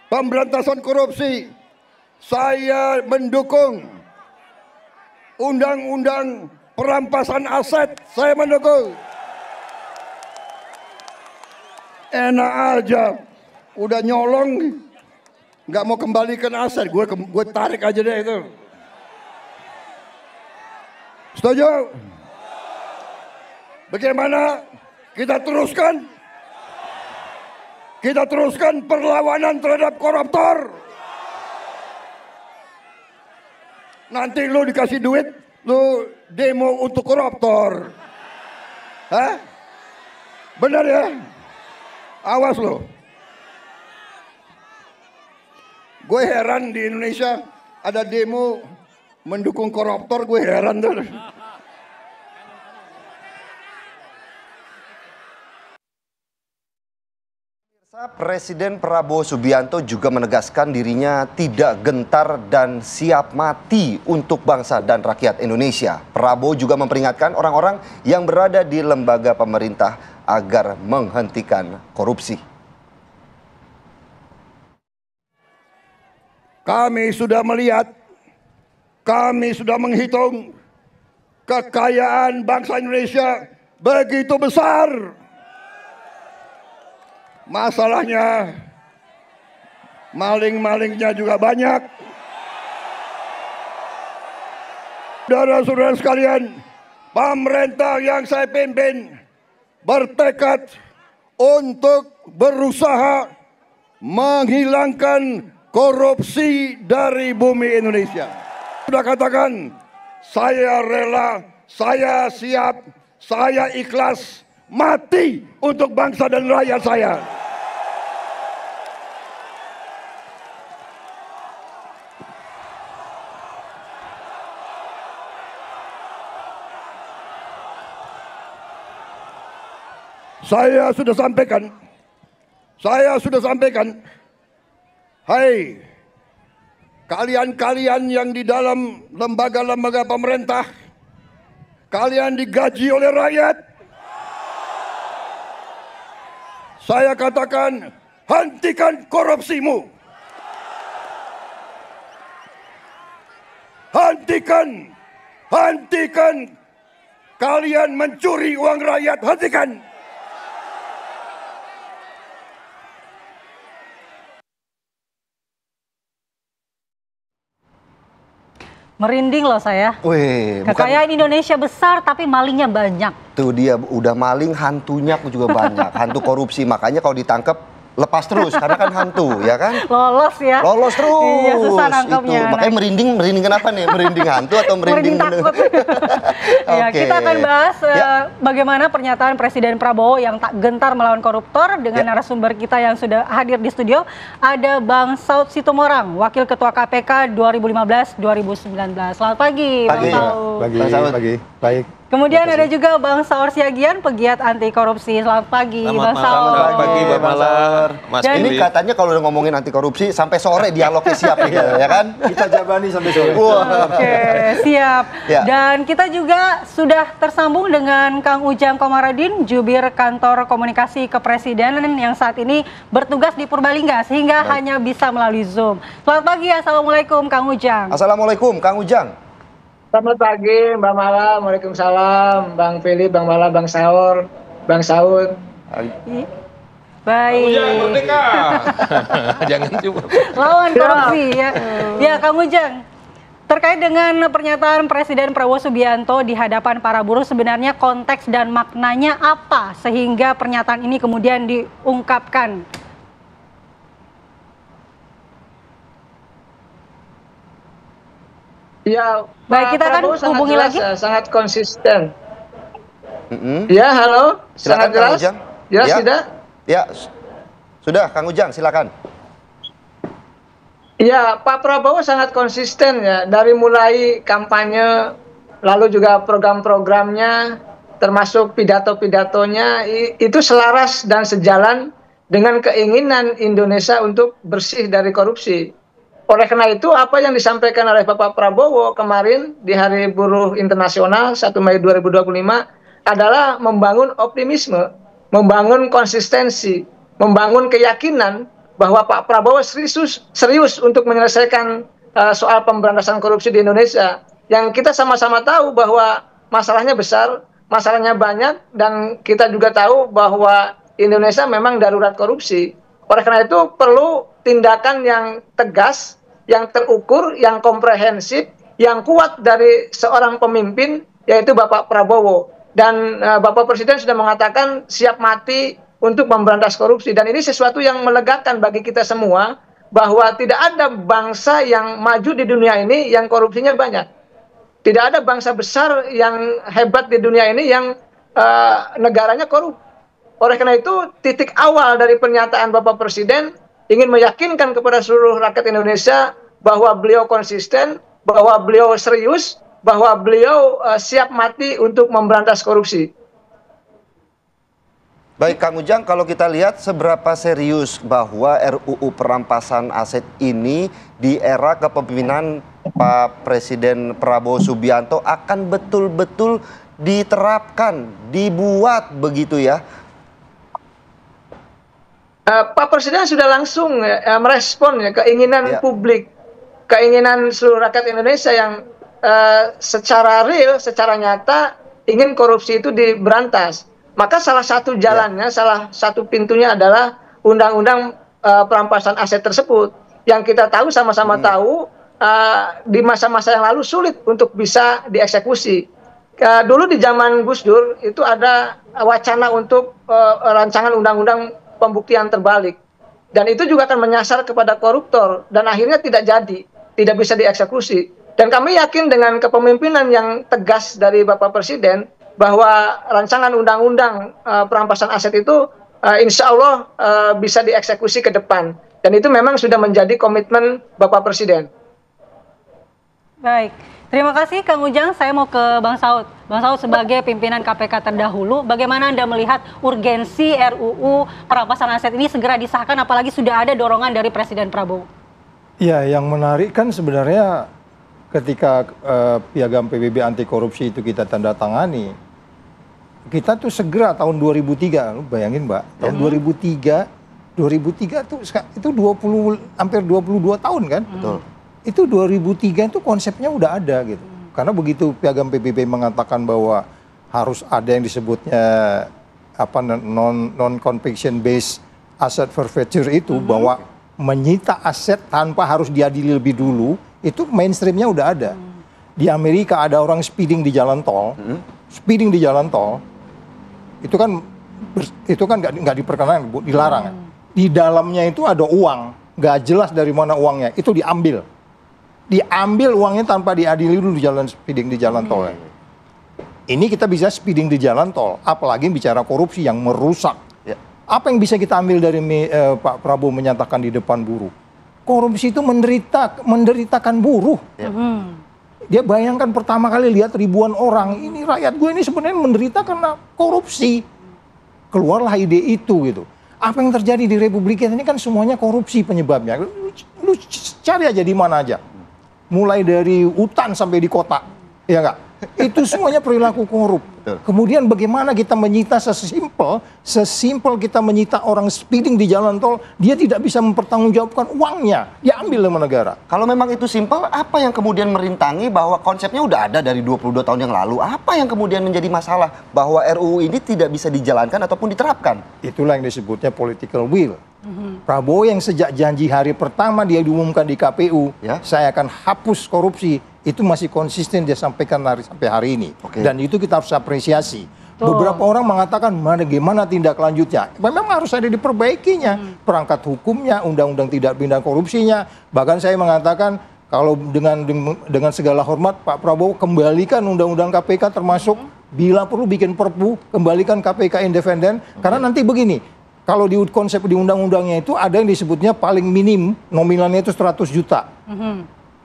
pemberantasan korupsi. Saya mendukung undang-undang perampasan aset. Saya mendukung. Enak aja, udah nyolong, nggak mau kembalikan aset, gue tarik aja deh itu. Setuju? Bagaimana kita teruskan? Kita teruskan perlawanan terhadap koruptor. Nanti lu dikasih duit, lu demo untuk koruptor. Hah? Benar ya? Awas lo. Gue heran di Indonesia ada demo mendukung koruptor, gue heran tuh. Presiden Prabowo Subianto juga menegaskan dirinya tidak gentar dan siap mati untuk bangsa dan rakyat Indonesia. Prabowo juga memperingatkan orang-orang yang berada di lembaga pemerintah agar menghentikan korupsi. Kami sudah melihat, kami sudah menghitung kekayaan bangsa Indonesia begitu besar. Masalahnya maling-malingnya juga banyak. Saudara-saudara sekalian, pemerintah yang saya pimpin bertekad untuk berusaha menghilangkan korupsi dari bumi Indonesia. Sudah katakan, saya rela, saya siap, saya ikhlas mati untuk bangsa dan rakyat saya. Saya sudah sampaikan, hai kalian-kalian yang di dalam lembaga-lembaga pemerintah, kalian digaji oleh rakyat. Saya katakan, hentikan korupsimu. Hentikan kalian mencuri uang rakyat, hentikan. Merinding loh saya. Wih, kekayaan Indonesia besar tapi malingnya banyak. Tuh dia udah maling, hantunya juga banyak. Hantu korupsi, makanya kalau ditangkap lepas terus karena kan hantu, ya kan? Lolos ya. Lolos terus. Iya, susah nangkapnya. Itu. Makanya merinding kenapa nih? Merinding hantu atau merinding takut? Ya, kita akan bahas bagaimana pernyataan Presiden Prabowo yang tak gentar melawan koruptor dengan narasumber kita yang sudah hadir di studio. Ada Bang Saud Situmorang, Wakil Ketua KPK 2015-2019. Selamat pagi, Bang Saud. Pagi. Baik. Kemudian ada juga Bang Saur Siagian, pegiat anti korupsi. Selamat pagi, Bang Saur. Selamat pagi, Bang Malar. Mas ini katanya kalau udah ngomongin anti korupsi sampai sore dialognya siap gitu, ya kan? Kita jabani sampai sore. Oke, siap. Ya. Dan kita juga sudah tersambung dengan Kang Ujang Komarudin, jubir kantor komunikasi kepresidenan yang saat ini bertugas di Purbalingga sehingga hanya bisa melalui Zoom. Selamat pagi, assalamualaikum Kang Ujang. Assalamualaikum Kang Ujang. Selamat pagi, Mbak Mala. Waalaikumsalam, Bang Philip, Bang Mala, Bang Saur, Bang Saud. Baik. Jangan cuma lawan korupsi ya. Ya, Kang Ujang. Terkait dengan pernyataan Presiden Prabowo Subianto di hadapan para buruh, sebenarnya konteks dan maknanya apa sehingga pernyataan ini kemudian diungkapkan? Ya, baik, kita akan hubungi lagi. Sangat konsisten. Ya, halo. Silakan, sangat jelas. Kang Ujang. Jelas ya. tidak? Ya, sudah Kang Ujang, silakan. Ya, Pak Prabowo sangat konsisten ya, dari mulai kampanye, lalu juga program-programnya, termasuk pidato-pidatonya, itu selaras dan sejalan dengan keinginan Indonesia untuk bersih dari korupsi. Oleh karena itu, apa yang disampaikan oleh Bapak Prabowo kemarin di Hari Buruh Internasional 1 Mei 2025 adalah membangun optimisme, membangun konsistensi, membangun keyakinan bahwa Pak Prabowo serius untuk menyelesaikan soal pemberantasan korupsi di Indonesia. Yang kita sama-sama tahu bahwa masalahnya besar, masalahnya banyak, dan kita juga tahu bahwa Indonesia memang darurat korupsi. Oleh karena itu perlu tindakan yang tegas, yang terukur, yang komprehensif, yang kuat dari seorang pemimpin, yaitu Bapak Prabowo. Dan Bapak Presiden sudah mengatakan siap mati untuk memberantas korupsi. Dan ini sesuatu yang melegakan bagi kita semua, bahwa tidak ada bangsa yang maju di dunia ini yang korupsinya banyak. Tidak ada bangsa besar yang hebat di dunia ini yang negaranya korup. Oleh karena itu, titik awal dari pernyataan Bapak Presiden ingin meyakinkan kepada seluruh rakyat Indonesia bahwa beliau konsisten, bahwa beliau serius, bahwa beliau siap mati untuk memberantas korupsi. Baik, Kang Ujang, kalau kita lihat seberapa serius bahwa RUU perampasan aset ini di era kepemimpinan Pak Presiden Prabowo Subianto akan betul-betul diterapkan, dibuat begitu ya? Pak Presiden sudah langsung merespon ya, keinginan publik, keinginan seluruh rakyat Indonesia yang secara real, secara nyata ingin korupsi itu diberantas. Maka salah satu jalannya, salah satu pintunya adalah undang-undang perampasan aset tersebut. Yang kita tahu, sama-sama tahu, di masa-masa yang lalu sulit untuk bisa dieksekusi. Dulu di zaman Gus Dur itu ada wacana untuk rancangan undang-undang pembuktian terbalik. Dan itu juga akan menyasar kepada koruptor. Dan akhirnya tidak jadi, tidak bisa dieksekusi. Dan kami yakin dengan kepemimpinan yang tegas dari Bapak Presiden, bahwa rancangan undang-undang perampasan aset itu insya Allah bisa dieksekusi ke depan. Dan itu memang sudah menjadi komitmen Bapak Presiden. Baik, terima kasih Kang Ujang. Saya mau ke Bang Saud. Bang Saud, sebagai pimpinan KPK terdahulu, bagaimana Anda melihat urgensi RUU perampasan aset ini segera disahkan, apalagi sudah ada dorongan dari Presiden Prabowo? Ya, yang menarik kan sebenarnya ketika piagam PBB anti korupsi itu kita tanda tangani, kita tuh segera tahun 2003, lu bayangin Mbak, tahun 2003 tuh itu hampir 22 tahun kan? Betul. Itu 2003 itu konsepnya udah ada gitu. Karena begitu piagam PBB mengatakan bahwa harus ada yang disebutnya non conviction based asset forfeiture itu, bahwa menyita aset tanpa harus diadili lebih dulu, itu mainstreamnya udah ada. Di Amerika ada orang speeding di jalan tol, itu kan nggak diperkenankan, dilarang. Di dalamnya itu ada uang, nggak jelas dari mana uangnya, itu diambil uangnya tanpa diadili dulu di jalan speeding di jalan tol. Ini kita bisa speeding di jalan tol, apalagi bicara korupsi yang merusak. Apa yang bisa kita ambil dari Pak Prabowo menyatakan di depan buruh? Korupsi itu menderitakan buruh. Dia bayangkan pertama kali lihat ribuan orang, ini rakyat gue ini sebenarnya menderita karena korupsi. Keluarlah ide itu gitu. Apa yang terjadi di Republik kita ini kan semuanya korupsi penyebabnya. Lu cari aja di mana aja. Mulai dari hutan sampai di kota, ya enggak? Itu semuanya perilaku korup. Kemudian bagaimana kita menyita sesimpel kita menyita orang speeding di jalan tol, dia tidak bisa mempertanggungjawabkan uangnya, diambil oleh negara. Kalau memang itu simpel, apa yang kemudian merintangi bahwa konsepnya udah ada dari 22 tahun yang lalu? Apa yang kemudian menjadi masalah bahwa RUU ini tidak bisa dijalankan ataupun diterapkan? Itulah yang disebutnya political will. Prabowo yang sejak janji hari pertama dia diumumkan di KPU, saya akan hapus korupsi, itu masih konsisten dia sampaikan sampai hari ini. Dan itu kita harus apresiasi. Beberapa orang mengatakan bagaimana tindak lanjutnya. Memang harus ada diperbaikinya. Perangkat hukumnya, undang-undang tidak pidana korupsinya. Bahkan saya mengatakan kalau dengan segala hormat Pak Prabowo kembalikan undang-undang KPK, termasuk bila perlu bikin perpu, kembalikan KPK independen. Karena nanti begini, kalau di konsep di undang-undangnya itu ada yang disebutnya paling minim, nominalnya itu 100 juta.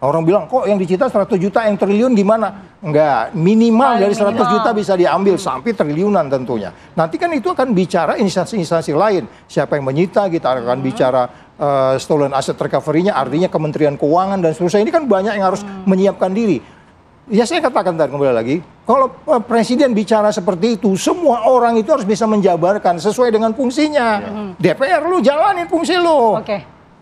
Orang bilang, kok yang dicita 100 juta, yang triliun gimana? Enggak, minimal dari 100 juta bisa diambil sampai triliunan tentunya. Nanti kan itu akan bicara instansi-instansi lain. Siapa yang menyita, kita akan bicara stolen asset recovery-nya, artinya Kementerian Keuangan dan seterusnya. Ini kan banyak yang harus menyiapkan diri. Ya saya katakan tadi kembali lagi, kalau presiden bicara seperti itu, semua orang itu harus bisa menjabarkan sesuai dengan fungsinya. DPR lu jalanin fungsi lu.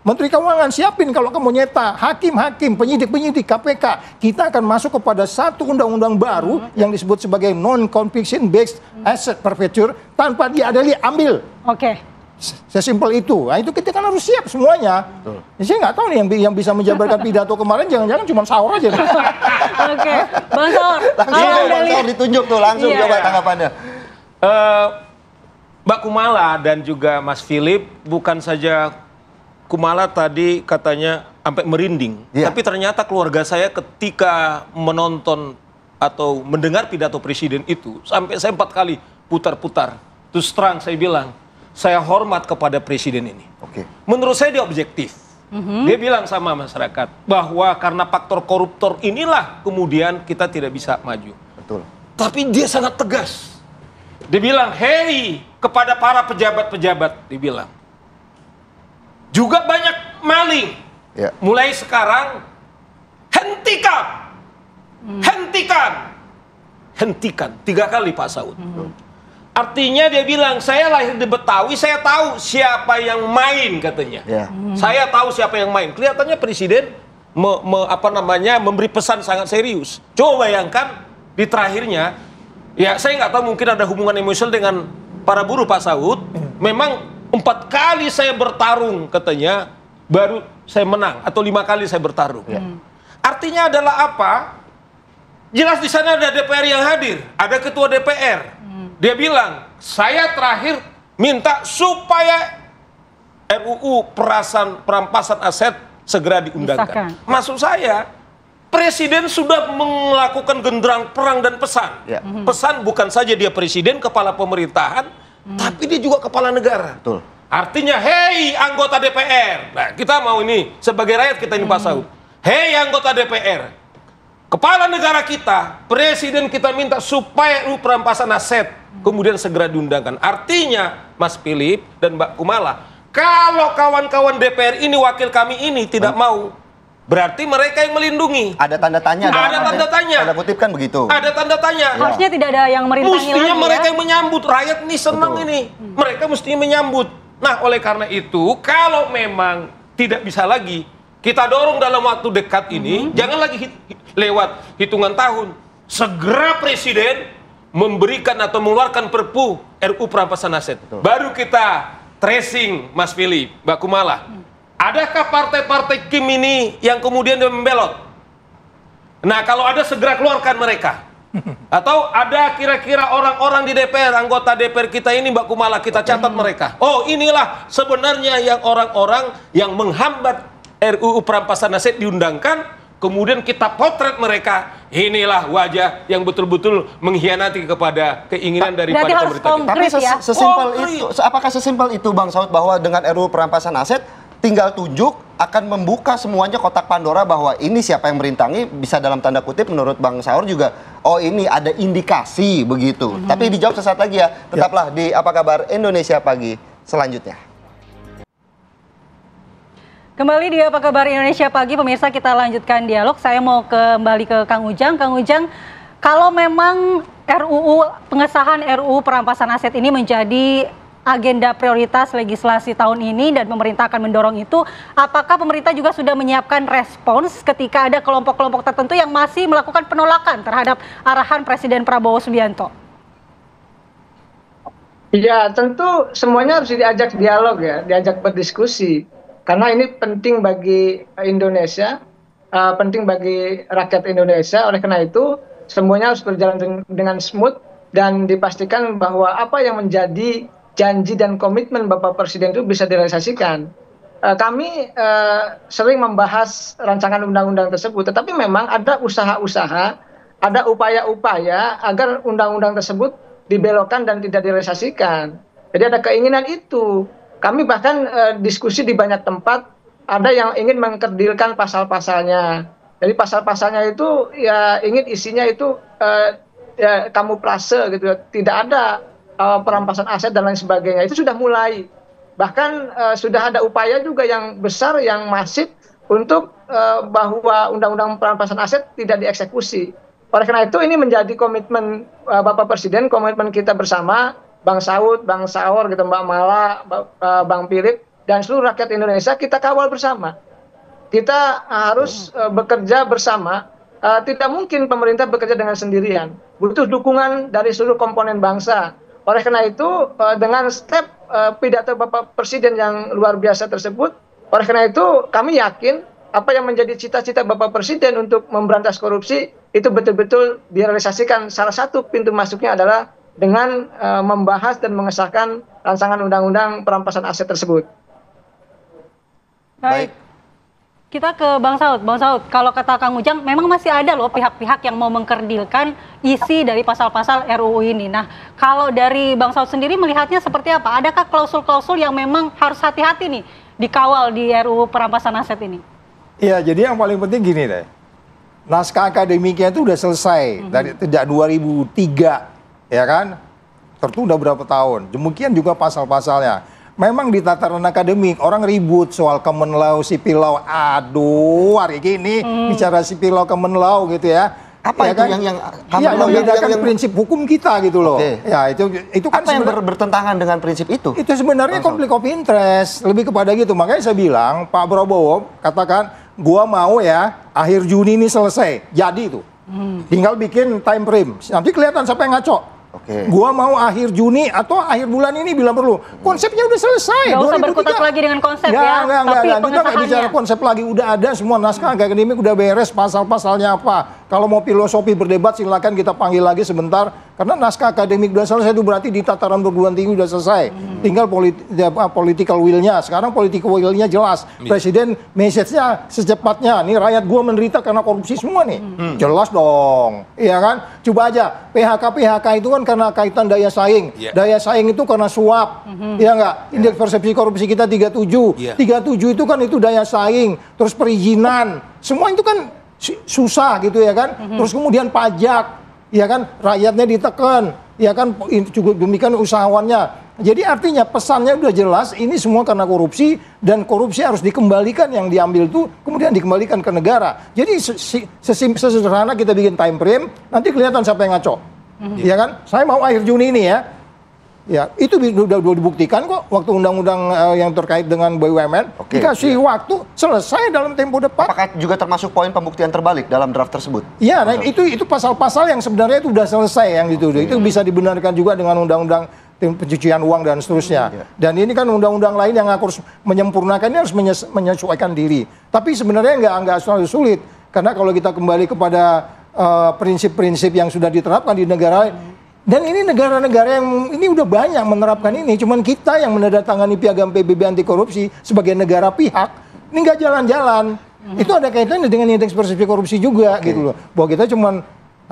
Menteri Keuangan siapin kalau kamu nyeta, hakim-hakim, penyidik-penyidik, KPK, kita akan masuk kepada satu undang-undang baru yang disebut sebagai non-conviction based asset forfeiture, tanpa diadili ambil. Sesimpel itu. Nah, itu kita kan harus siap semuanya. Ya, saya nggak tahu nih yang bisa menjabarkan pidato kemarin, jangan-jangan cuma sahur aja. Bang Saur. Langsung Bang Saur ditunjuk tuh, langsung coba tanggapannya. Mbak Kumala dan juga Mas Philip, bukan saja Kumala tadi katanya sampai merinding, tapi ternyata keluarga saya ketika menonton atau mendengar pidato presiden itu, sampai saya 4 kali putar-putar. Terus terang saya bilang, saya hormat kepada presiden ini. Menurut saya dia objektif. Dia bilang sama masyarakat bahwa karena faktor koruptor inilah kemudian kita tidak bisa maju. Tapi dia sangat tegas. Dia bilang, hey, kepada para pejabat-pejabat, dia bilang, juga banyak maling. Mulai sekarang, hentikan. Hentikan. 3 kali Pak Saud. Artinya dia bilang, saya lahir di Betawi, saya tahu siapa yang main, katanya. Saya tahu siapa yang main. Kelihatannya presiden memberi pesan sangat serius. Coba bayangkan di terakhirnya, ya saya nggak tahu, mungkin ada hubungan emosional dengan para buruh Pak Saud. Memang 4 kali saya bertarung, katanya, baru saya menang, atau 5 kali saya bertarung. Artinya adalah apa? Jelas di sana ada DPR yang hadir, ada ketua DPR. Dia bilang, saya terakhir minta supaya RUU perampasan aset segera diundangkan. Maksud saya, presiden sudah melakukan genderang perang dan pesan. Pesan bukan saja dia presiden, kepala pemerintahan, tapi dia juga kepala negara. Artinya, hei anggota DPR. Nah, kita mau ini, sebagai rakyat kita ini Pak Saud. Hei anggota DPR, kepala negara kita, presiden kita minta supaya RUU perampasan aset kemudian segera diundangkan. Artinya, Mas Philip dan Mbak Kumala, kalau kawan-kawan DPR ini, wakil kami ini tidak mau, berarti mereka yang melindungi. Ada tanda tanya. Ada tanda tanya. Tanda kutip kan begitu. Ada tanda tanya. Harusnya tidak ada yang merintangi lagi. Mestinya mereka yang menyambut. Rakyat ini senang ini. Mereka mestinya menyambut. Nah, oleh karena itu, kalau memang tidak bisa lagi, kita dorong dalam waktu dekat ini, jangan lagi lewat hitungan tahun. Segera presiden memberikan atau mengeluarkan perpu RUU perampasan aset. Baru kita tracing, Mas Philip, Mbak Kumala. Adakah partai-partai Kim ini yang kemudian membelot? Nah, kalau ada segera keluarkan mereka. Atau ada kira-kira orang-orang di DPR, anggota DPR kita ini, Mbak Kumala, kita catat mereka. Oh, inilah sebenarnya yang orang-orang yang menghambat RUU perampasan aset diundangkan. Kemudian kita potret mereka, inilah wajah yang betul-betul mengkhianati kepada keinginan daripada pemerintah. Tapi sesimpel itu, apakah sesimpel itu Bang Saud bahwa dengan RUU perampasan aset tinggal tunjuk akan membuka semuanya kotak Pandora bahwa ini siapa yang merintangi, bisa dalam tanda kutip menurut Bang Saur juga, oh ini ada indikasi begitu. Tapi dijawab sesaat lagi ya, tetaplah di Apa Kabar Indonesia Pagi selanjutnya. Kembali di Apa Kabar Indonesia Pagi, pemirsa, kita lanjutkan dialog. Saya mau kembali ke Kang Ujang. Kang Ujang, kalau memang pengesahan RUU perampasan aset ini menjadi agenda prioritas legislasi tahun ini dan pemerintah akan mendorong itu, apakah pemerintah juga sudah menyiapkan respons ketika ada kelompok-kelompok tertentu yang masih melakukan penolakan terhadap arahan Presiden Prabowo Subianto? Ya, tentu semuanya harus diajak dialog ya, diajak berdiskusi. Karena ini penting bagi Indonesia, penting bagi rakyat Indonesia. Oleh karena itu, semuanya harus berjalan dengan smooth dan dipastikan bahwa apa yang menjadi janji dan komitmen Bapak Presiden itu bisa direalisasikan. Kami sering membahas rancangan undang-undang tersebut, tetapi memang ada usaha-usaha, ada upaya-upaya agar undang-undang tersebut dibelokkan dan tidak direalisasikan. Jadi ada keinginan itu. Kami bahkan diskusi di banyak tempat, ada yang ingin mengkerdilkan pasal-pasalnya. Jadi pasal-pasalnya itu ya ingin isinya itu ya kamuflase gitu, tidak ada perampasan aset dan lain sebagainya. Itu sudah mulai. Bahkan sudah ada upaya juga yang besar, yang masif untuk bahwa undang-undang perampasan aset tidak dieksekusi. Oleh karena itu ini menjadi komitmen Bapak Presiden, komitmen kita bersama, Bang Saud, Bang Saur, gitu, Mbak Mala, Bang Philip, dan seluruh rakyat Indonesia kita kawal bersama. Kita harus bekerja bersama. Tidak mungkin pemerintah bekerja dengan sendirian. Butuh dukungan dari seluruh komponen bangsa. Oleh karena itu, dengan step pidato Bapak Presiden yang luar biasa tersebut, oleh karena itu kami yakin apa yang menjadi cita-cita Bapak Presiden untuk memberantas korupsi itu betul-betul direalisasikan. Salah satu pintu masuknya adalah dengan membahas dan mengesahkan rancangan undang-undang perampasan aset tersebut. Baik. Kita ke Bang Saud. Bang Saud, kalau kata Kang Ujang, memang masih ada loh pihak-pihak yang mau mengkerdilkan isi dari pasal-pasal RUU ini. Nah, kalau dari Bang Saud sendiri melihatnya seperti apa? Adakah klausul-klausul yang memang harus hati-hati nih dikawal di RUU perampasan aset ini? Iya, jadi yang paling penting gini deh. Naskah akademiknya itu udah selesai dari sejak 2003, ya kan? Tertunda berapa tahun. Demikian juga pasal-pasalnya. Memang di tataran akademik orang ribut soal common law, civil law. Aduh, hari ini bicara civil law, common law gitu ya. Apa ya itu kan? yang membedakan prinsip hukum kita gitu loh. Okay. Ya itu kan apa yang bertentangan dengan prinsip itu? Itu sebenarnya konflik of interest, lebih kepada gitu. Makanya saya bilang Pak Prabowo katakan, gua mau ya akhir Juni ini selesai. Jadi itu. Tinggal bikin time frame. Nanti kelihatan siapa yang ngaco. Gua mau akhir Juni atau akhir bulan ini bila perlu. Konsepnya udah selesai. Gak usah berkutat lagi dengan konsep tapi pengesahannya. Kita nggak bicara konsep lagi. Udah ada semua naskah akademik udah beres, pasal-pasalnya apa. Kalau mau filosofi berdebat silakan kita panggil lagi sebentar. Karena naskah akademik udah selesai itu berarti di tataran perguruan tinggi udah selesai. Tinggal political will-nya. Sekarang political will-nya jelas. Presiden message-nya secepatnya. Nih rakyat gua menderita karena korupsi semua nih. Jelas dong. Iya kan? Coba aja PHK itu kan karena kaitan daya saing. Daya saing itu karena suap. Iya nggak? Indeks persepsi korupsi kita 37. 37 itu kan itu daya saing. Terus perizinan. Semua itu kan susah gitu ya kan. Terus kemudian pajak. Ya kan, rakyatnya ditekan, ya kan, juga demikian usahawannya. Jadi artinya pesannya udah jelas, ini semua karena korupsi, dan korupsi harus dikembalikan yang diambil itu, kemudian dikembalikan ke negara. Jadi sesederhana kita bikin time frame, nanti kelihatan siapa yang ngaco. Ya kan, saya mau akhir Juni ini ya. Ya, itu sudah dibuktikan kok waktu undang-undang yang terkait dengan BUMN. Dikasih waktu selesai dalam tempo depan. Apakah juga termasuk poin pembuktian terbalik dalam draft tersebut? Iya, nah itu pasal-pasal yang sebenarnya itu sudah selesai yang gitu. Itu bisa dibenarkan juga dengan undang-undang pencucian uang dan seterusnya. Dan ini kan undang-undang lain yang harus menyempurnakan, ini harus menyesuaikan diri. Tapi sebenarnya nggak selalu sulit. Karena kalau kita kembali kepada prinsip-prinsip yang sudah diterapkan di negara. Dan ini negara-negara yang ini udah banyak menerapkan ini. Cuman kita yang menandatangani piagam PBB anti korupsi sebagai negara pihak, ini nggak jalan-jalan. Itu ada kaitannya dengan indeks persepsi korupsi juga gitu loh. Bahwa kita cuman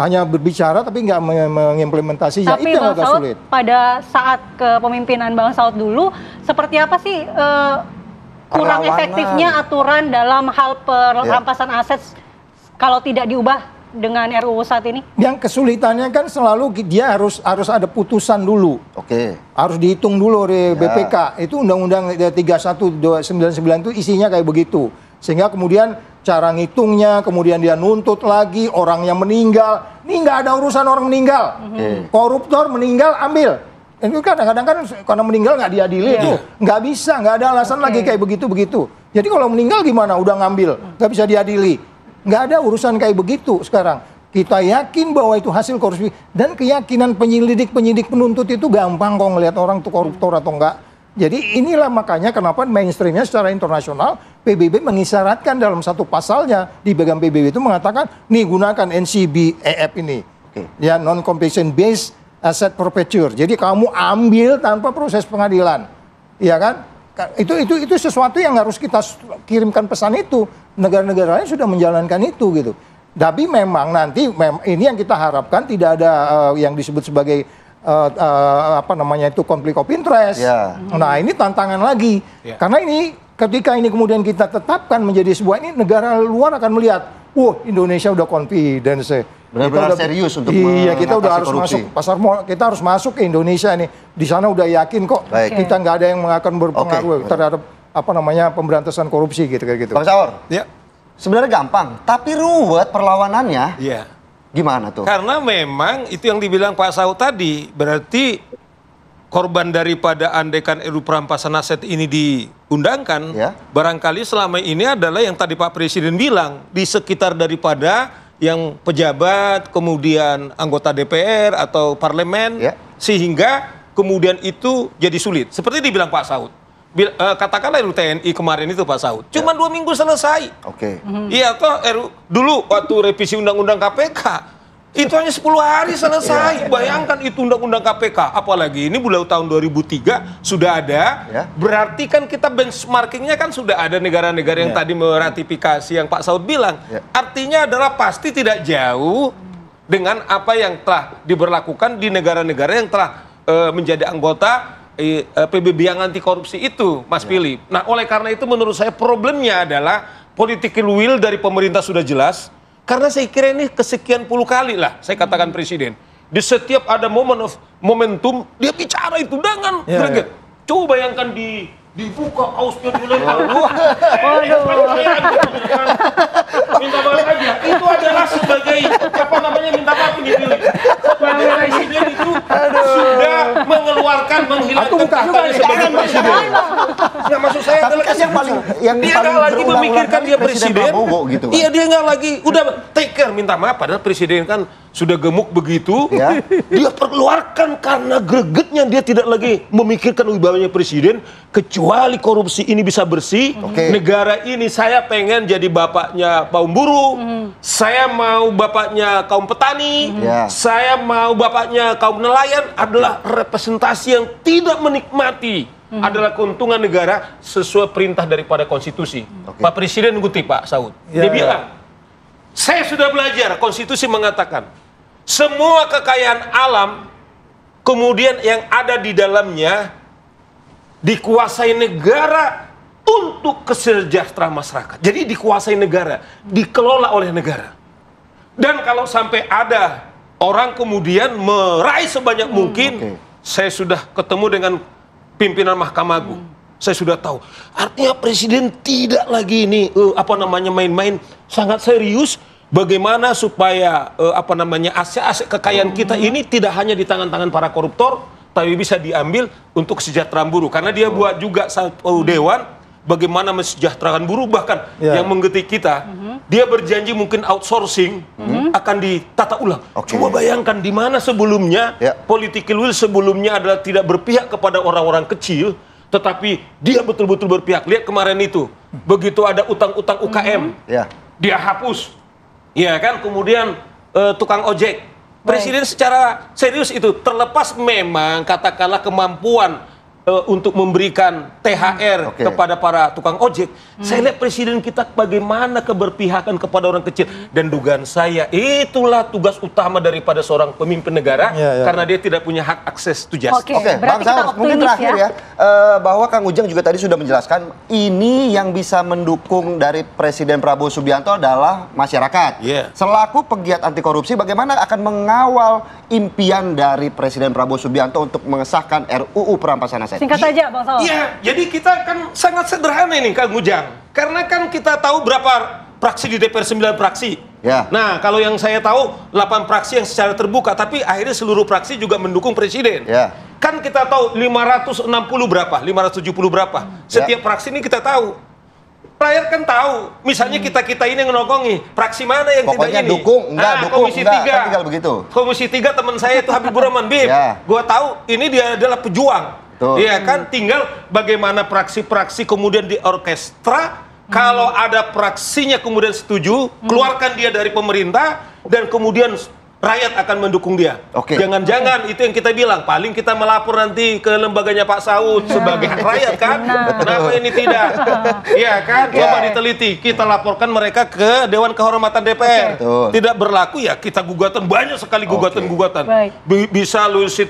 hanya berbicara tapi nggak mengimplementasinya. Tapi itu Bang agak Saud, sulit. pada saat kepemimpinan Bang Saud dulu, seperti apa sih kurang efektifnya aturan dalam hal perampasan aset kalau tidak diubah dengan RUU saat ini? Yang kesulitannya kan selalu dia harus ada putusan dulu. Harus dihitung dulu oleh BPK. Itu Undang-Undang 31/99 itu isinya kayak begitu. Sehingga kemudian cara ngitungnya, kemudian dia nuntut lagi orang yang meninggal. Ini nggak ada urusan orang meninggal. Koruptor meninggal ambil. Itu kadang-kadang kan karena meninggal nggak diadili itu. Nggak bisa, nggak ada alasan lagi kayak begitu-begitu. Jadi kalau meninggal gimana? Udah ngambil, nggak bisa diadili. Nggak ada urusan kayak begitu sekarang. Kita yakin bahwa itu hasil korupsi. Dan keyakinan penyidik penuntut itu gampang kok ngelihat orang itu koruptor atau enggak. Jadi inilah makanya kenapa mainstreamnya secara internasional PBB mengisyaratkan dalam satu pasalnya di piagam PBB itu mengatakan, nih gunakan NCBAF ini. Ya, non-compensation based asset forfeiture. Jadi kamu ambil tanpa proses pengadilan. Iya kan? Itu sesuatu yang harus kita kirimkan pesan itu. Negara-negara lain sudah menjalankan itu gitu. Tapi memang nanti ini yang kita harapkan tidak ada yang disebut sebagai konflik of interest. Nah ini tantangan lagi. Karena ini ketika ini kemudian kita tetapkan menjadi sebuah, ini negara luar akan melihat, Indonesia udah confidence. Benar-benar serius untuk kita udah harus korupsi. Masuk pasar mall, kita harus masuk ke Indonesia nih. Di sana udah yakin kok kita nggak ada yang akan berpengaruh terhadap pemberantasan korupsi gitu. Bang Saur, sebenarnya gampang, tapi ruwet perlawanannya. Gimana tuh? Karena memang itu yang dibilang Pak Saud tadi, berarti korban daripada andekan RUU perampasan aset ini diundangkan, barangkali selama ini adalah yang tadi Pak Presiden bilang, di sekitar daripada yang pejabat, kemudian anggota DPR atau parlemen, sehingga kemudian itu jadi sulit. Seperti dibilang Pak Saud. Katakanlah RUU TNI kemarin itu Pak Saud, cuma 2 minggu selesai. Iya toh, dulu waktu revisi undang-undang KPK itu hanya 10 hari selesai. Bayangkan itu undang-undang KPK, apalagi ini bulan tahun 2003 sudah ada. Berarti kan kita benchmarkingnya kan sudah ada negara-negara yang tadi meratifikasi yang Pak Saud bilang. Artinya adalah pasti tidak jauh dengan apa yang telah diberlakukan di negara-negara yang telah menjadi anggota PBB yang anti korupsi itu, Mas Philip. Nah, oleh karena itu menurut saya problemnya adalah political will dari pemerintah sudah jelas, karena saya kira ini kesekian puluh kali lah saya katakan Presiden. Di setiap ada momentum, dia bicara itu dengan greget. Coba bayangkan dibuka ausnya dilempar. Minta maaf aja. Itu adalah sebagai minta maaf dipilih. Sebagai presiden itu sudah menghilangkan tahtanya sebagai presiden. Ya maksud saya adalah yang dia nggak lagi memikirkan dia presiden. Gitu, iya, dia nggak lagi udah take care minta maaf, padahal presiden kan sudah gemuk begitu. Dia keluarkan karena gregetnya, dia tidak lagi memikirkan wibawanya presiden, kecuali korupsi ini bisa bersih. Negara ini saya pengen jadi bapaknya kaum buruh, saya mau bapaknya kaum petani, saya mau bapaknya kaum nelayan, adalah representasi yang tidak menikmati adalah keuntungan negara sesuai perintah daripada konstitusi. Pak Presiden ngutip Pak Saud, dia bilang, saya sudah belajar, konstitusi mengatakan semua kekayaan alam kemudian yang ada di dalamnya dikuasai negara untuk kesejahteraan masyarakat. Jadi dikuasai negara, dikelola oleh negara. Dan kalau sampai ada orang kemudian meraih sebanyak mungkin, saya sudah ketemu dengan pimpinan Mahkamah Agung. Saya sudah tahu. Artinya presiden tidak lagi ini main-main, sangat serius bagaimana supaya aset-aset kekayaan kita ini tidak hanya di tangan-tangan para koruptor, tapi bisa diambil untuk kesejahteraan buruh. Karena dia buat juga satu dewan bagaimana mesejahterakan buruh, bahkan yang menggetik kita, dia berjanji mungkin outsourcing akan ditata ulang. Coba bayangkan di mana sebelumnya political will sebelumnya adalah tidak berpihak kepada orang-orang kecil, tetapi dia betul-betul berpihak. Lihat kemarin itu, begitu ada utang-utang UKM, dia hapus. Ya kan, kemudian tukang ojek. Presiden secara serius itu, terlepas memang katakanlah kemampuan untuk memberikan THR kepada para tukang ojek. Saya lihat presiden kita bagaimana keberpihakan kepada orang kecil. Dan dugaan saya itulah tugas utama daripada seorang pemimpin negara, karena dia tidak punya hak akses to justice. Bang Saud, mungkin terakhir bahwa Kang Ujang juga tadi sudah menjelaskan ini yang bisa mendukung dari Presiden Prabowo Subianto adalah masyarakat. Selaku pegiat anti korupsi, bagaimana akan mengawal impian dari Presiden Prabowo Subianto untuk mengesahkan RUU perampasan aset? Singkat saja Bang Saud. Iya, jadi kita kan sangat sederhana ini Kang Ujang. Karena kan kita tahu berapa fraksi di DPR, 9 fraksi. Nah, kalau yang saya tahu 8 fraksi yang secara terbuka, tapi akhirnya seluruh fraksi juga mendukung presiden. Kan kita tahu 560 berapa, 570 berapa. Setiap fraksi ini kita tahu. Rakyat kan tahu, misalnya kita ini yang nongkongi, fraksi mana yang pokoknya tidak ini? Dukung, Komisi 3. Kan tinggal begitu. Komisi 3 teman saya itu Habibur Rahman Bim. Gua tahu ini dia adalah pejuang. Iya kan, tinggal bagaimana praksi-praksi kemudian diorkestra. Kalau ada praksinya kemudian setuju, keluarkan dia dari pemerintah dan kemudian rakyat akan mendukung dia. Jangan-jangan itu yang kita bilang, paling kita melapor nanti ke lembaganya Pak Saud sebagai hak rakyat kan? Kenapa ini tidak? Iya kan? Coba diteliti. Kita laporkan mereka ke Dewan Kehormatan DPR. Tidak berlaku ya kita gugatan, banyak sekali gugatan-gugatan. Bisa lucid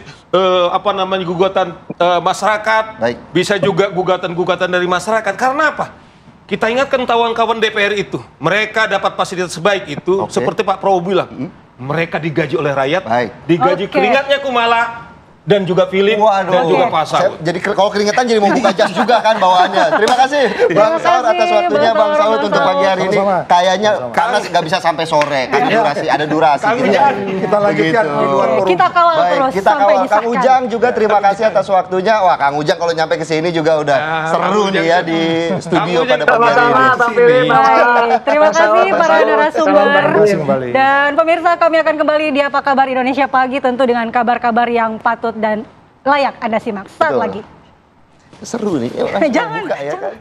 gugatan masyarakat, bisa juga gugatan-gugatan dari masyarakat. Karena apa? Kita ingatkan kawan-kawan DPR itu, mereka dapat fasilitas sebaik itu, seperti Pak Prabowo bilang, mereka digaji oleh rakyat, digaji keringatnya kumala, dan juga Philip dan juga Pak Saud. Jadi kalau keringetan jadi mau buka jam juga kan bawaannya. Terima kasih Bang Saud atas waktunya Bang Saud untuk pagi hari ini. Kayaknya karena nggak bisa sampai sore kan ada durasi. Kita lanjutkan di luar forum. Kita kawal terus kita sampai kawal. Kang disahkan. Ujang juga terima kasih atas waktunya. Wah, Kang Ujang kalau nyampe ke sini juga udah seru nih ya di studio pada pagi hari ini. Bang Philip. Baik, terima kasih para narasumber. Kembali. Dan pemirsa, kami akan kembali di Apa Kabar Indonesia Pagi, tentu dengan kabar-kabar yang patut dan layak Anda simak. Saat Betul. lagi. Seru nih. Jangan. Buka, ya kan?